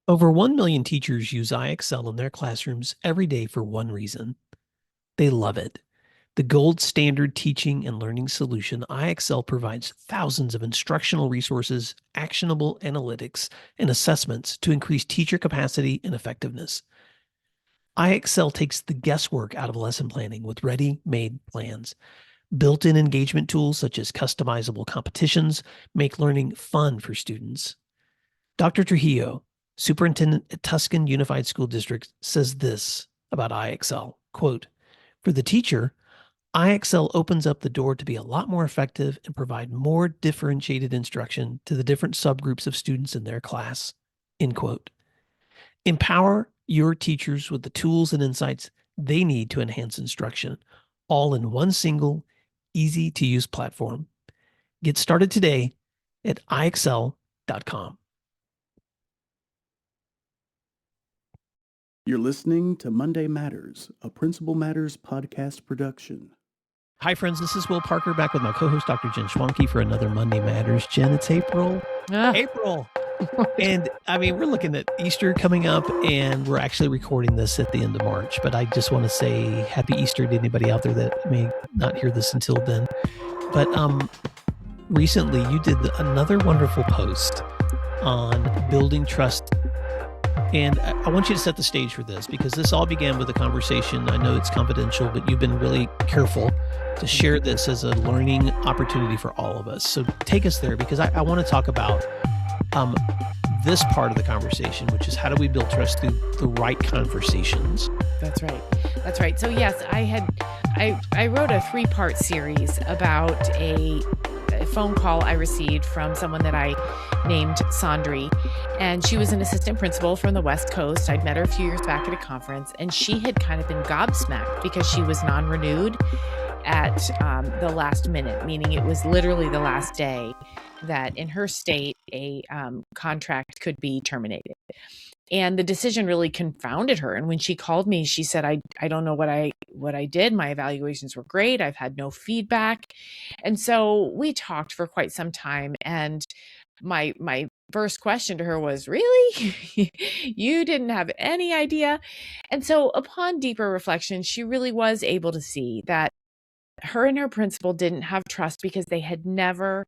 Over 1 million teachers use IXL in their classrooms every day for one reason. They love it. The gold standard teaching and learning solution, IXL provides thousands of instructional resources, actionable analytics, and assessments to increase teacher capacity and effectiveness. IXL takes the guesswork out of lesson planning with ready-made plans. Built-in engagement tools such as customizable competitions make learning fun for students. Dr. Trujillo, superintendent at Tuscan Unified School District, says this about IXL, quote, "For the teacher, IXL opens up the door to be a lot more effective and provide more differentiated instruction to the different subgroups of students in their class," end quote. Empower your teachers with the tools and insights they need to enhance instruction, all in one single, easy-to-use platform. Get started today at ixl.com. You're listening to Monday Matters, a Principal Matters podcast production. Hi, friends. This is Will Parker back with my co-host, Dr. Jen Schwanke, for another Monday Matters. Jen, it's April. April. And I mean, we're looking at Easter coming up, and we're actually recording this at the end of March. But I just want to say happy Easter to anybody out there that may not hear this until then. But recently, you did another wonderful post on building trust. And I want you to set the stage for this, because this all began with a conversation. I know it's confidential, but you've been really careful to share this as a learning opportunity for all of us. So take us there, because I want to talk about this part of the conversation, which is how do we build trust through the right conversations? That's right. That's right. So yes, I wrote a 3-part series about a phone call I received from someone that I named Sandri, and she was an assistant principal from the West Coast. I'd met her a few years back at a conference, and she had kind of been gobsmacked because she was non-renewed at the last minute, meaning it was literally the last day that in her state a contract could be terminated. And the decision really confounded her. And when she called me, she said, I don't know what I did. My evaluations were great. I've had no feedback. And so we talked for quite some time. And my first question to her was, really? You didn't have any idea? And so upon deeper reflection, she really was able to see that her and her principal didn't have trust because they had never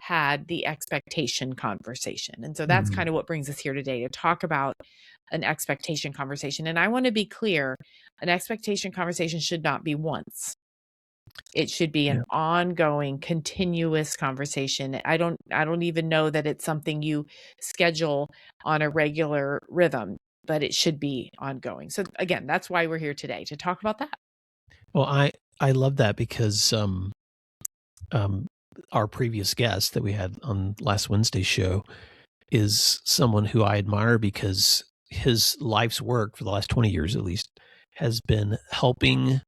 had the expectation conversation. And so that's kind of what brings us here today to talk about an expectation conversation. And I want to be clear, an expectation conversation should not be once. It should be an ongoing, continuous conversation. I don't even know that it's something you schedule on a regular rhythm, but it should be ongoing. So again, that's why we're here today, to talk about that. Well, I love that, because our previous guest that we had on last Wednesday's show is someone who I admire, because his life's work for the last 20 years, at least, has been helping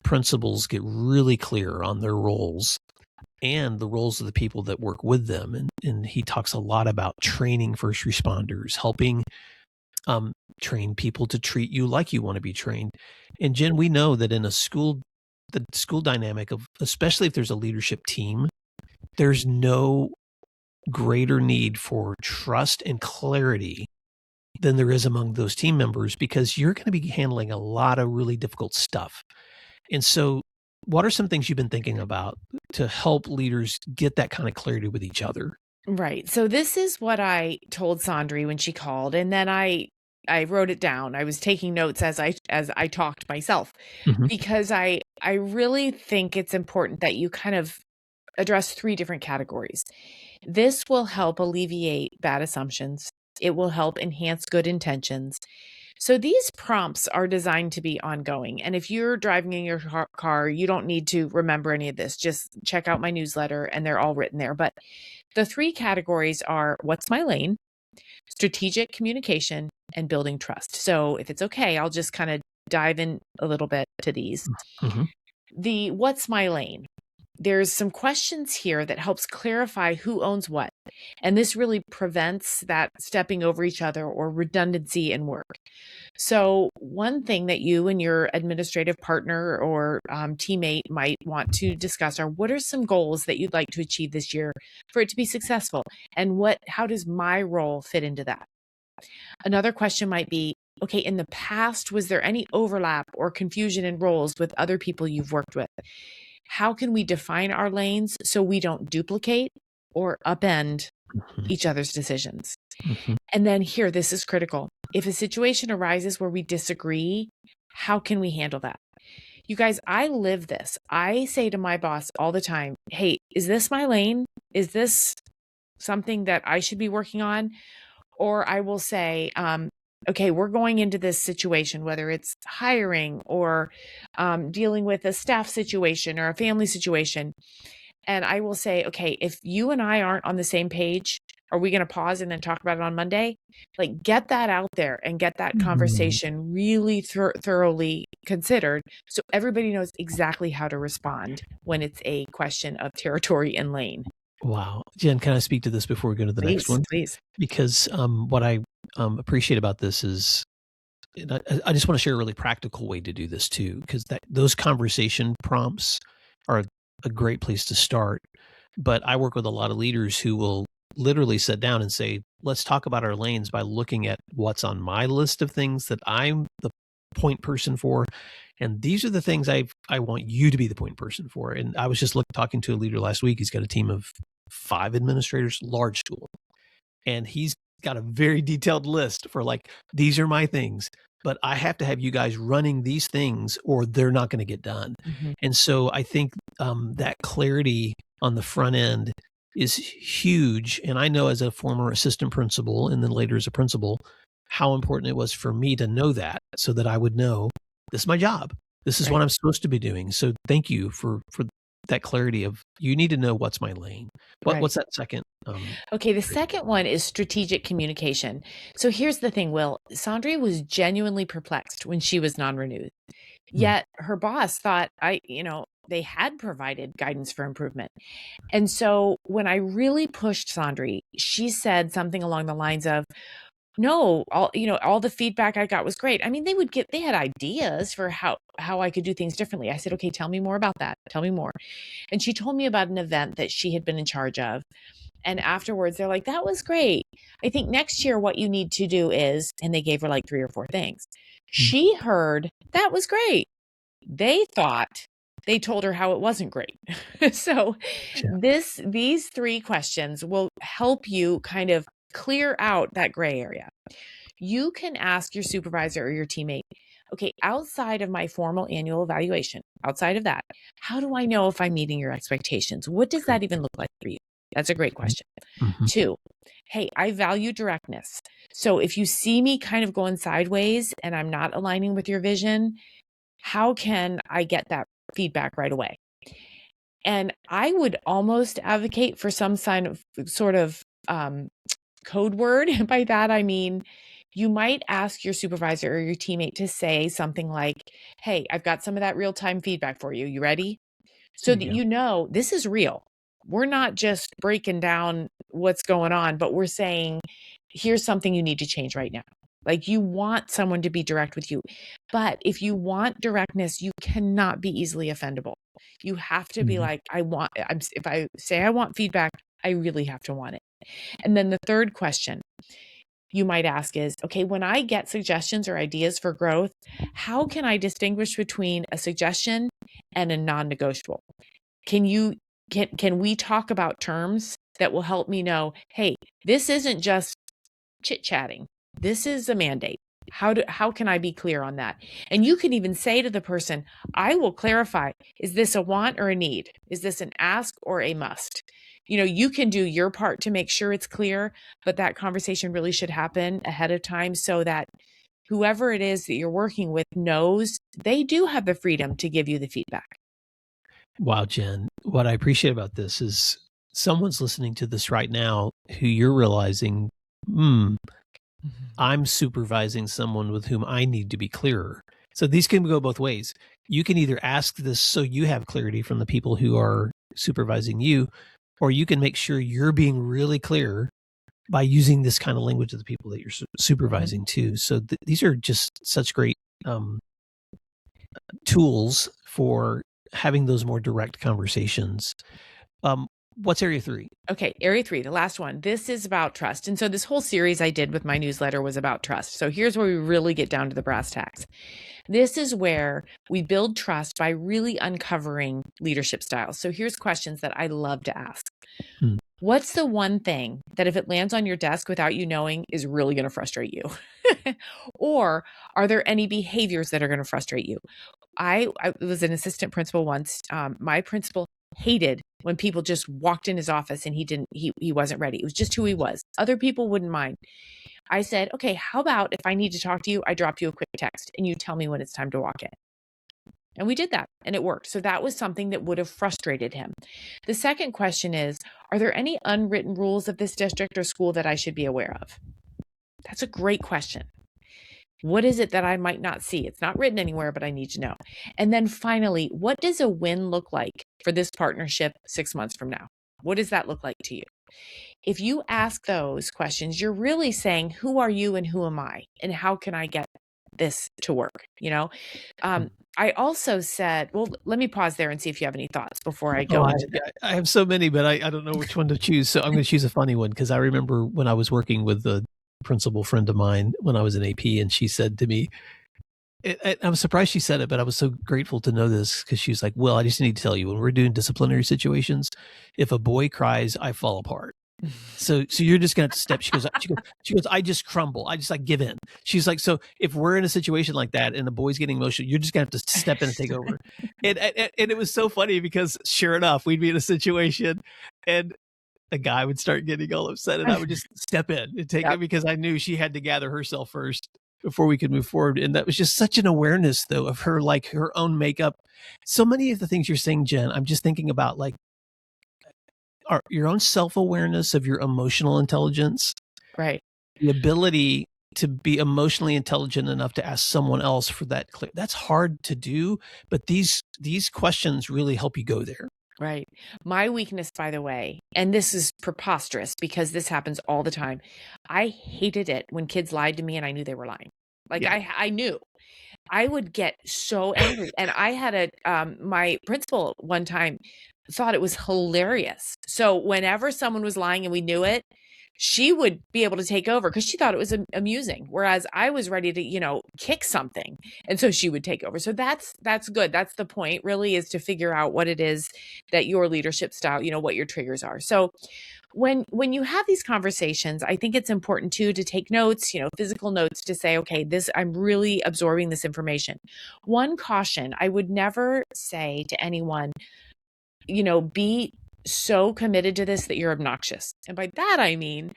principals get really clear on their roles and the roles of the people that work with them. And he talks a lot about training first responders, helping train people to treat you like you want to be trained. And Jen, we know that in a school, the school dynamic of, especially if there's a leadership team, there's no greater need for trust and clarity than there is among those team members, because you're going to be handling a lot of really difficult stuff. And so what are some things you've been thinking about to help leaders get that kind of clarity with each other? Right. So this is what I told Sandri when she called, and then I wrote it down. I was taking notes as I talked myself, because I really think it's important that you kind of address 3 different categories. This will help alleviate bad assumptions. It will help enhance good intentions. So these prompts are designed to be ongoing. And if you're driving in your car, you don't need to remember any of this. Just check out my newsletter and they're all written there. But the 3 categories are: what's my lane, strategic communication, and building trust. So if it's okay, I'll just kind of dive in a little bit to these. The what's my lane? There's some questions here that helps clarify who owns what. And this really prevents that stepping over each other or redundancy in work. So one thing that you and your administrative partner or teammate might want to discuss are, what are some goals that you'd like to achieve this year for it to be successful? And how does my role fit into that? Another question might be, okay, in the past, was there any overlap or confusion in roles with other people you've worked with? How can we define our lanes so we don't duplicate or upend each other's decisions? And then here, this is critical. If a situation arises where we disagree, how can we handle that? You guys, I live this. I say to my boss all the time, hey, is this my lane? Is this something that I should be working on? Or I will say, okay, we're going into this situation, whether it's hiring or dealing with a staff situation or a family situation. And I will say, okay, if you and I aren't on the same page, are we going to pause and then talk about it on Monday? Like, get that out there and get that conversation really thoroughly considered so everybody knows exactly how to respond when it's a question of territory and lane. Wow. Jen, can I speak to this before we go to the next one? Please. Because what I appreciate about this is, I just want to share a really practical way to do this too, because those conversation prompts are a great place to start. But I work with a lot of leaders who will literally sit down and say, let's talk about our lanes by looking at what's on my list of things that I'm the point person for. And these are the things I want you to be the point person for. And I was just talking to a leader last week. He's got a team of 5 administrators, large school. And he's got a very detailed list for like, these are my things, but I have to have you guys running these things or they're not going to get done. And so I think that clarity on the front end is huge. And I know as a former assistant principal and then later as a principal, how important it was for me to know that so that I would know this is my job. This is what I'm supposed to be doing. So thank you for that clarity of you need to know what's my lane. What's that second? Okay, the second one is strategic communication. So here's the thing, Will. Sandri was genuinely perplexed when she was non-renewed. Yet her boss thought they had provided guidance for improvement. And so when I really pushed Sandri, she said something along the lines of, no, all the feedback I got was great. I mean, they had ideas for how I could do things differently. I said, okay, tell me more about that. Tell me more. And she told me about an event that she had been in charge of. And afterwards, they're like, that was great. I think next year what you need to do is, and they gave her like 3 or 4 things. She heard, that was great. They thought they told her how it wasn't great. So these 3 questions will help you kind of clear out that gray area. You can ask your supervisor or your teammate, okay, outside of my formal annual evaluation, outside of that, how do I know if I'm meeting your expectations? What does that even look like for you? That's a great question. 2, hey, I value directness. So if you see me kind of going sideways and I'm not aligning with your vision, how can I get that feedback right away? And I would almost advocate for some sort of code word. By that, I mean, you might ask your supervisor or your teammate to say something like, hey, I've got some of that real-time feedback for you. You ready? So that you know this is real. We're not just breaking down what's going on, but we're saying, here's something you need to change right now. Like, you want someone to be direct with you. But if you want directness, you cannot be easily offendable. You have to be like, if I say I want feedback, I really have to want it. And then the third question you might ask is, okay, when I get suggestions or ideas for growth, how can I distinguish between a suggestion and a non-negotiable? Can we talk about terms that will help me know, hey, this isn't just chit-chatting. This is a mandate. How can I be clear on that? And you can even say to the person, I will clarify, is this a want or a need? Is this an ask or a must? You can do your part to make sure it's clear, but that conversation really should happen ahead of time so that whoever it is that you're working with knows they do have the freedom to give you the feedback. Wow, Jen, what I appreciate about this is someone's listening to this right now who you're realizing, I'm supervising someone with whom I need to be clearer. So these can go both ways. You can either ask this so you have clarity from the people who are supervising you, or you can make sure you're being really clear by using this kind of language to the people that you're supervising too. So these are just such great tools for having those more direct conversations. What's area 3? Okay, area 3, the last one. This is about trust. And so this whole series I did with my newsletter was about trust. So here's where we really get down to the brass tacks. This is where we build trust by really uncovering leadership styles. So here's questions that I love to ask. What's the one thing that if it lands on your desk without you knowing is really going to frustrate you? Or are there any behaviors that are going to frustrate you? I was an assistant principal once. My principal hated when people just walked in his office and he wasn't ready. It was just who he was. Other people wouldn't mind. I said, okay, how about if I need to talk to you, I drop you a quick text and you tell me when it's time to walk in. And we did that and it worked. So that was something that would have frustrated him. The second question is, are there any unwritten rules of this district or school that I should be aware of? That's a great question. What is it that I might not see? It's not written anywhere, but I need to know. And then finally, what does a win look like for this partnership 6 months from now? What does that look like to you? If you ask those questions, you're really saying, who are you and who am I? And how can I get this to work? I also said, well, let me pause there and see if you have any thoughts before I go into that. I have so many, but I don't know which one to choose. So I'm going to choose a funny one because I remember when I was working with a principal friend of mine when I was in AP, and she said to me, I'm surprised she said it, but I was so grateful to know this because she was like, well, I just need to tell you, when we're doing disciplinary situations, if a boy cries, I fall apart. So you're just going to step. She goes, I just crumble. I just give in. She's like, so if we're in a situation like that and the boy's getting emotional, you're just going to have to step in and take over. And it was so funny because sure enough, we'd be in a situation and a guy would start getting all upset and I would just step in and take it because I knew she had to gather herself first before we could move forward. And that was just such an awareness though of her, her own makeup. So many of the things you're saying, Jen, I'm just thinking about your own self-awareness of your emotional intelligence, right? The ability to be emotionally intelligent enough to ask someone else for that. That's hard to do, but these questions really help you go there. Right. My weakness, by the way, and this is preposterous because this happens all the time. I hated it when kids lied to me and I knew they were lying. I knew. I would get so angry. And I had my principal one time thought it was hilarious. So whenever someone was lying and we knew it, she would be able to take over because she thought it was amusing. Whereas I was ready to, kick something. And so she would take over. So that's good. That's the point really, is to figure out what it is that your leadership style, what your triggers are. So when you have these conversations, I think it's important too, to take notes, physical notes to say, okay, I'm really absorbing this information. One caution, I would never say to anyone, be so committed to this that you're obnoxious. And by that, I mean,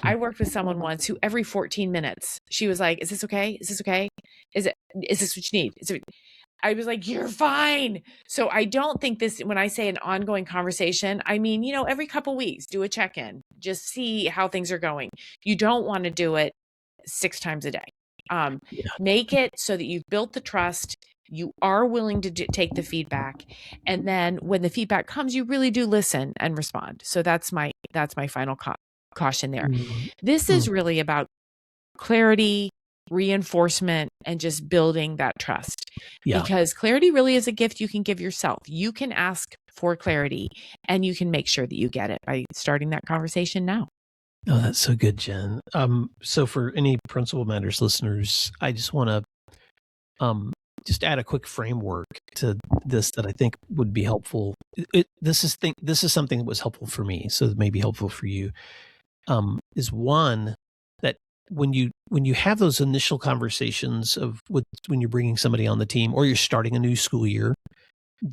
I worked with someone once who every 14 minutes, she was like, is this okay? Is this okay? Is this what you need? I was like, you're fine. So I don't think this, when I say an ongoing conversation, I mean, every couple weeks, do a check-in, just see how things are going. You don't want to do it 6 times a day. Make it so that you've built the trust. You are willing to take the feedback. And then when the feedback comes, you really do listen and respond. So that's my final caution there. This is really about clarity, reinforcement, and just building that trust. Because clarity really is a gift you can give yourself. You can ask for clarity and you can make sure that you get it by starting that conversation now. Oh, that's so good, Jen. So for any Principal Matters listeners, I just want to just add a quick framework to this that I think would be helpful. This is something that was helpful for me, so it may be helpful for you. Is one that when you have those initial conversations when you're bringing somebody on the team or you're starting a new school year,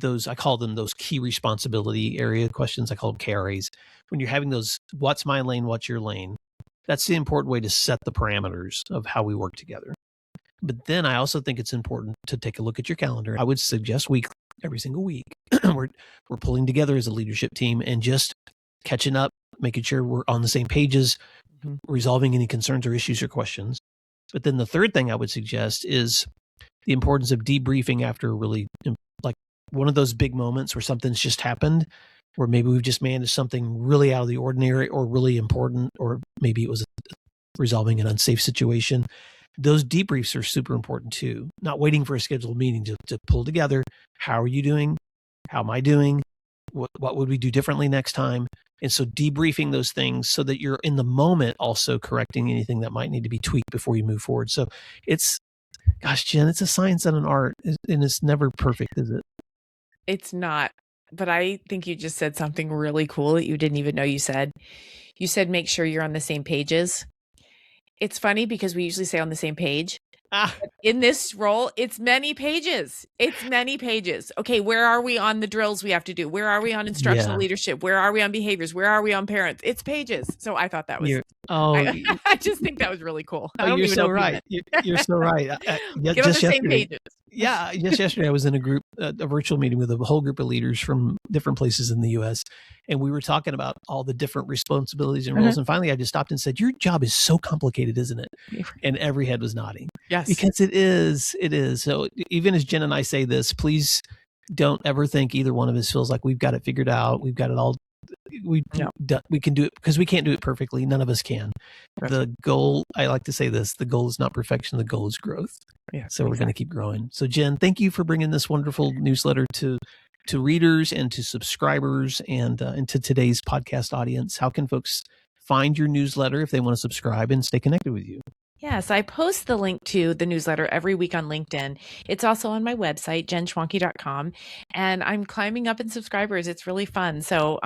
I call them those key responsibility area questions. I call them KRAs. When you're having those, what's my lane, what's your lane? That's the important way to set the parameters of how we work together. But then I also think it's important to take a look at your calendar. I would suggest every single week, we're pulling together as a leadership team and just catching up, making sure we're on the same pages, resolving any concerns or issues or questions. But then the third thing I would suggest is the importance of debriefing after really one of those big moments where something's just happened, or maybe we've just managed something really out of the ordinary or really important, or maybe it was resolving an unsafe situation. Those debriefs are super important too. Not waiting for a scheduled meeting to pull together. How are you doing? How am I doing? what would we do differently next time? And so debriefing those things so that you're in the moment also correcting anything that might need to be tweaked before you move forward. So gosh, Jen, it's a science and an art, and it's never perfect, is it? It's not, but I think you just said something really cool that you didn't even know you said. You said, make sure you're on the same pages. It's funny because we usually say on the same page. In this role, it's many pages. It's many pages. Okay, where are we on the drills we have to do? Where are we on instructional leadership? Where are we on behaviors? Where are we on parents? It's pages. So I thought that was, I just think that was really cool. You're so right. You're so right. Get on the same pages. Yeah, just yesterday I was in a virtual meeting with a whole group of leaders from different places in the U.S., and we were talking about all the different responsibilities and roles. And finally, I just stopped and said, "Your job is so complicated, isn't it?" And every head was nodding. Yes, because it is. It is. So even as Jen and I say this, please don't ever think either one of us feels like we've got it figured out. We've got it all. We can do it because we can't do it perfectly. None of us can. The goal, I like to say this, the goal is not perfection. The goal is growth. Yeah. So we're going to keep growing. So Jen, thank you for bringing this wonderful newsletter to readers and to subscribers and to today's podcast audience. How can folks find your newsletter if they want to subscribe and stay connected with you? Yes, I post the link to the newsletter every week on LinkedIn. It's also on my website, jenschwanke.com, and I'm climbing up in subscribers. It's really fun. So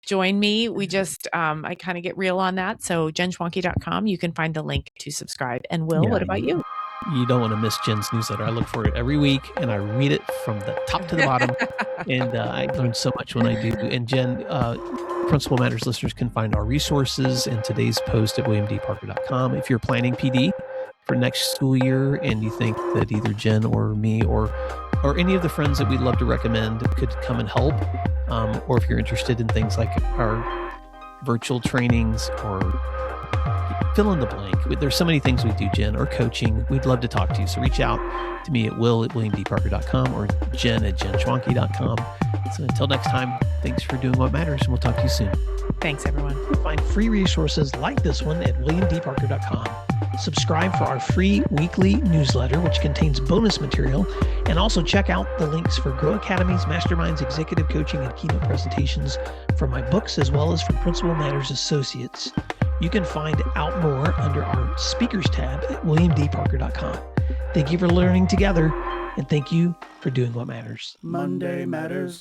join me. We just, I kind of get real on that. So jenschwanke.com, you can find the link to subscribe. And Will, what about you? You don't want to miss Jen's newsletter. I look for it every week and I read it from the top to the bottom. And I learn so much when I do. And Jen, Principal Matters listeners can find our resources in today's post at williamdparker.com. If you're planning PD for next school year and you think that either Jen or me or any of the friends that we'd love to recommend could come and help, or if you're interested in things like our virtual trainings or fill in the blank. There's so many things we do, Jen, or coaching. We'd love to talk to you. So reach out to me at will@williamdparker.com or jen@jenschwanke.com. So until next time, thanks for doing what matters, and we'll talk to you soon. Thanks, everyone. Find free resources like this one at williamdparker.com. Subscribe for our free weekly newsletter, which contains bonus material, and also check out the links for Grow Academies, Masterminds, Executive Coaching, and Keynote presentations from my books, as well as from Principal Matters Associates. You can find out more under our speakers tab at williamdparker.com. Thank you for learning together, and thank you for doing what matters. Monday Matters.